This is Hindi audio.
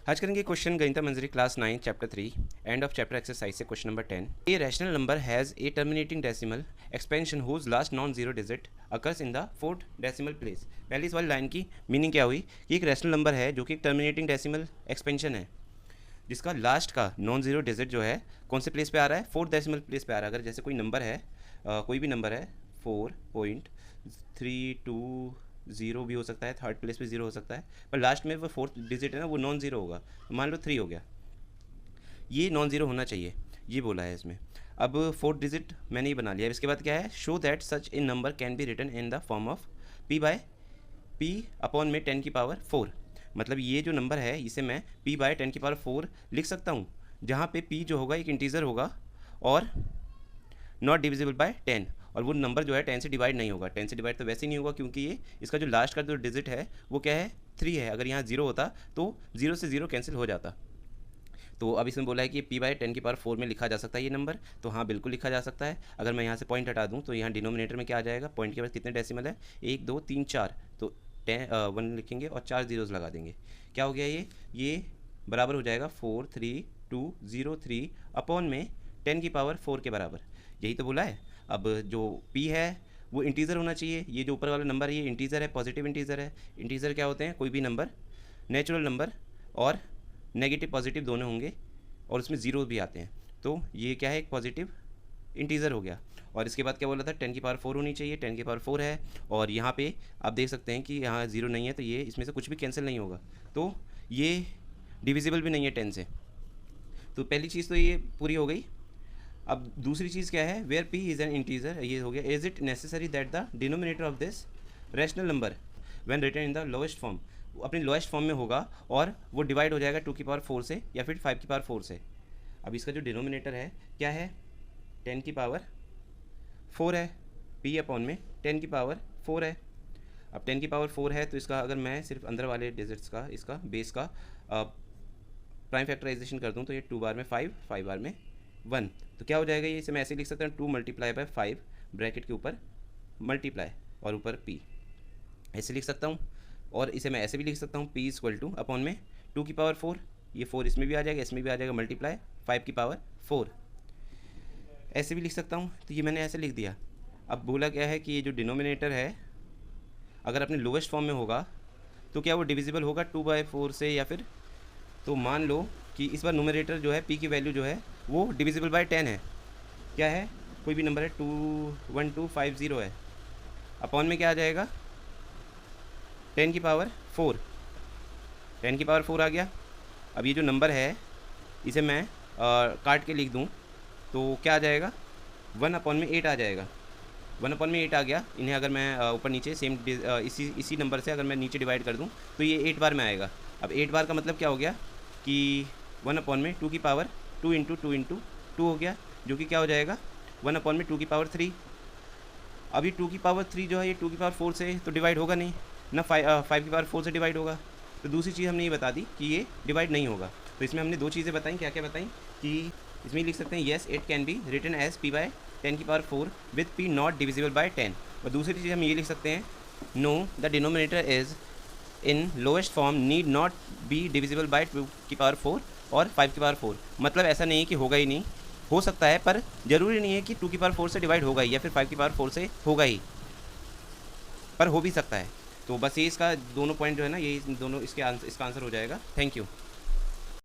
आज करेंगे question Ganita Manjari class 9 chapter 3 end of chapter exercise से question number 10। A rational number has a terminating decimal expansion whose last non zero digit occurs in the fourth decimal place. पहली इस वाली लाइन की मीनिंग क्या हुई कि एक रैशनल नंबर है जो कि एक टर्मिनेटिंग डेसिमल एक्सपेंशन है जिसका लास्ट का नॉन जीरो डिजिट जो है कौन से प्लेस पे आ रहा है, फोर्थ डेसिमल प्लेस पे आ रहा है। अगर जैसे कोई नंबर है कोई भी नंबर है 4.320 भी हो सकता है, थर्ड प्लेस पे 0 हो सकता है, पर लास्ट में वो फोर्थ डिजिट है ना वो नॉन ज़ीरो होगा। मान लो 3 हो गया, ये नॉन ज़ीरो होना चाहिए, ये बोला है इसमें। अब फोर्थ डिजिट मैंने ये बना लिया। इसके बाद क्या है, show that such a number can be written in the form of p upon में 10 की पावर 4। मतलब ये जो नंबर है इसे मैं p बाय 10 की पावर 4 लिख सकता हूँ, जहाँ पे p जो होगा एक इंटीजर होगा और नॉट डिविजिबल बाय 10, और वो नंबर जो है 10 से डिवाइड नहीं होगा। 10 से डिवाइड तो वैसे ही नहीं होगा क्योंकि ये इसका जो लास्ट का जो डिजिट है वो क्या है, 3 है। अगर यहाँ 0 होता तो 0 से 0 कैंसिल हो जाता। तो अब इसमें बोला है कि p बाय 10 की पावर 4 में लिखा जा सकता है ये नंबर, तो हाँ बिल्कुल लिखा जा सकता है। अगर मैं यहाँ से पॉइंट हटा दूँ तो यहाँ डिनोमिनेटर में क्या आ जाएगा, पॉइंट के बाद कितने डेसिमल है, 1 2 3 4, तो 1 लिखेंगे और 4 जीरोज़ लगा देंगे। क्या हो गया, ये बराबर हो जाएगा 43203 अपॉन में 10 की पावर 4 के बराबर। यही तो बोला है। अब जो p है वो इंटीज़र होना चाहिए, ये जो ऊपर वाला नंबर है ये इंटीज़र है, पॉजिटिव इंटीज़र है। इंटीज़र क्या होते हैं, कोई भी नंबर नेचुरल नंबर और नेगेटिव पॉजिटिव दोनों होंगे और उसमें ज़ीरो भी आते हैं, तो ये क्या है, एक पॉजिटिव इंटीज़र हो गया। और इसके बाद क्या बोला था, 10 की पावर 4 होनी चाहिए, 10 की पावर 4 है, और यहाँ पे आप देख सकते हैं कि यहाँ 0 नहीं है, तो ये इसमें से कुछ भी कैंसिल नहीं होगा, तो ये डिविजिबल भी नहीं है 10 से। तो पहली चीज़ तो ये पूरी हो गई। अब दूसरी चीज़ क्या है, where p is an integer, ये हो गया। Is it necessary that the denominator of this rational number when written in the lowest form, अपनी लोएस्ट फॉर्म में होगा और वो डिवाइड हो जाएगा 2 की पावर 4 से या फिर 5 की पावर 4 से। अब इसका जो डिनोमिनेटर है क्या है, 10 की पावर 4 है, p अपॉन में 10 की पावर 4 है। अब 10 की पावर 4 है तो इसका अगर मैं सिर्फ अंदर वाले डिजिट्स का, इसका बेस का प्राइम फैक्टराइजेशन कर दूँ तो ये 2 बार में 5, 5 बार में 1, तो क्या हो जाएगा, ये इसे मैं ऐसे लिख सकता हूँ 2 मल्टीप्लाई बाय 5 ब्रैकेट के ऊपर मल्टीप्लाई और ऊपर p, ऐसे लिख सकता हूँ। और इसे मैं ऐसे भी लिख सकता हूँ p इक्वल टू अपॉन में 2 की पावर 4, ये 4 इसमें भी आ जाएगा, इसमें भी आ जाएगा, मल्टीप्लाई 5 की पावर 4, ऐसे भी लिख सकता हूँ। तो ये मैंने ऐसे लिख दिया। अब बोला क्या है कि ये जो डिनोमिनेटर है अगर अपने लोवेस्ट फॉर्म में होगा तो क्या वो डिविजिबल होगा 2/4 से, या फिर तो मान लो कि इस बार न्यूमरेटर जो है p की वैल्यू जो है वो डिविजिबल बाय 10 है। क्या है, कोई भी नंबर है 21250 है, अपॉन में क्या आ जाएगा 10 की पावर 4, 10 की पावर 4 आ गया। अब ये जो नंबर है इसे मैं काट के लिख दूँ तो क्या आ जाएगा, 1 अपॉन में 8 आ जाएगा। 1 अपॉन में 8 आ गया। इन्हें अगर मैं ऊपर नीचे सेम इसी नंबर से अगर मैं नीचे डिवाइड कर दूँ तो ये 8 बार में आएगा। अब 8 बार का मतलब क्या हो गया कि 1 अपॉन में 2 की पावर 2 इंटू 2 इंटू 2 हो गया, जो कि क्या हो जाएगा 1 अपॉन में 2 की पावर 3। अब ये 2 की पावर 3 जो है ये 2 की पावर 4 से तो डिवाइड होगा नहीं ना, 5 की पावर 4 से डिवाइड होगा। तो दूसरी चीज़ हमने ये बता दी कि ये डिवाइड नहीं होगा। तो इसमें हमने दो चीज़ें बताई, क्या क्या बताई कि इसमें लिख सकते हैं yes it can be written as p by 10 की power 4 with p not divisible by 10। और दूसरी चीज़ हम ये लिख सकते हैं, no the denominator is in lowest form need not be divisible by 2 की पावर 4 और 5 की पावर 4। मतलब ऐसा नहीं है कि होगा ही नहीं, हो सकता है, पर ज़रूरी नहीं है कि 2 की पावर 4 से डिवाइड होगा ही या फिर 5 की पावर 4 से होगा ही, पर हो भी सकता है। तो बस ये इसका दोनों पॉइंट जो है ना, ये दोनों इसका आंसर हो जाएगा। Thank you.